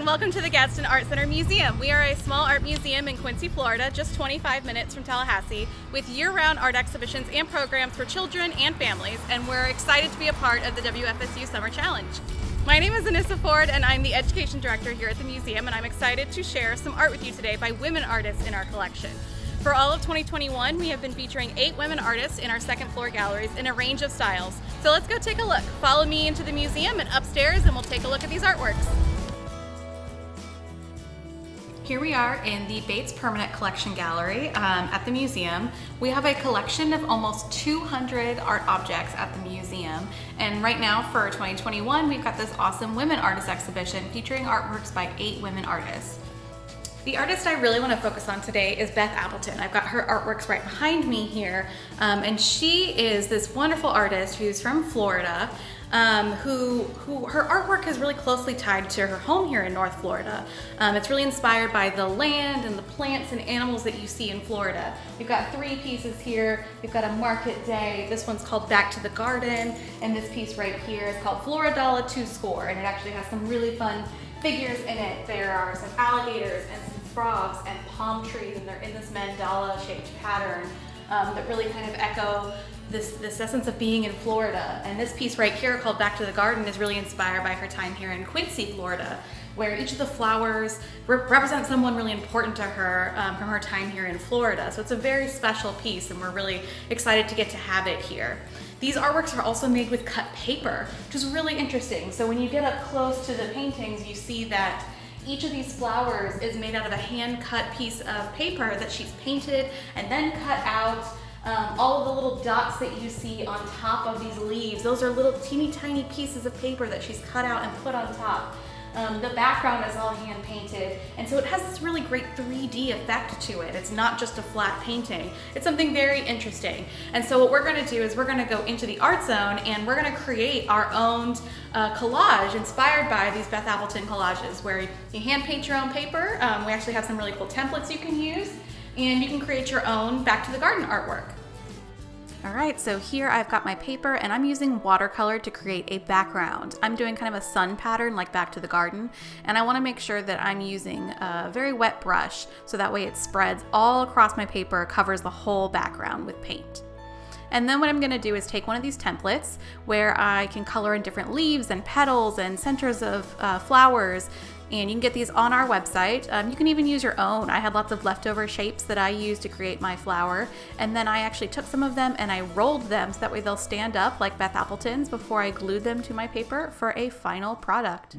and welcome to the Gadsden Art Center Museum. We are a small art museum in Quincy, Florida, just 25 minutes from Tallahassee, with year-round art exhibitions and programs for children and families, and we're excited to be a part of the WFSU Summer Challenge. My name is Anissa Ford, and I'm the Education Director here at the museum, and I'm excited to share some art with you today by women artists in our collection. For all of 2021, we have been featuring 8 women artists in our second floor galleries in a range of styles. So let's go take a look. Follow me into the museum and upstairs, and we'll take a look at these artworks. Here we are in the Bates Permanent Collection Gallery at the museum. We have a collection of almost 200 art objects at the museum. And right now for 2021, we've got this awesome women artist exhibition featuring artworks by 8 women artists. The artist I really want to focus on today is Beth Appleton. I've got her artworks right behind me here, and she is this wonderful artist who's from Florida, who her artwork is really closely tied to her home here in North Florida. It's really inspired by the land and the plants and animals that you see in Florida. We've got 3 pieces here. We've got a market day. This one's called Back to the Garden, and this piece right here is called Floridala 2 Score, and it actually has some really fun figures in it. There are some alligators and some frogs and palm trees, and they're in this mandala shaped pattern that really kind of echo this essence of being in Florida. And this piece right here called Back to the Garden is really inspired by her time here in Quincy, Florida, where each of the flowers represent someone really important to her from her time here in Florida. So it's a very special piece, and we're really excited to get to have it here. These artworks are also made with cut paper, which is really interesting. So when you get up close to the paintings, you see that each of these flowers is made out of a hand-cut piece of paper that she's painted and then cut out. All of the little dots that you see on top of these leaves, those are little teeny tiny pieces of paper that she's cut out and put on top. The background is all hand painted, and so it has this really great 3D effect to it. It's not just a flat painting. It's something very interesting. And so what we're going to do is we're going to go into the art zone, and we're going to create our own collage inspired by these Beth Appleton collages, where you hand paint your own paper. We actually have some really cool templates you can use, and you can create your own Back to the Garden artwork. All right, so here I've got my paper, and I'm using watercolor to create a background. I'm doing kind of a sun pattern like Back to the Garden, and I want to make sure that I'm using a very wet brush so that way it spreads all across my paper, covers the whole background with paint. And then what I'm going to do is take one of these templates where I can color in different leaves and petals and centers of flowers, and you can get these on our website. You can even use your own. I had lots of leftover shapes that I used to create my flower, and then I actually took some of them and I rolled them so that way they'll stand up like Beth Appleton's before I glued them to my paper for a final product.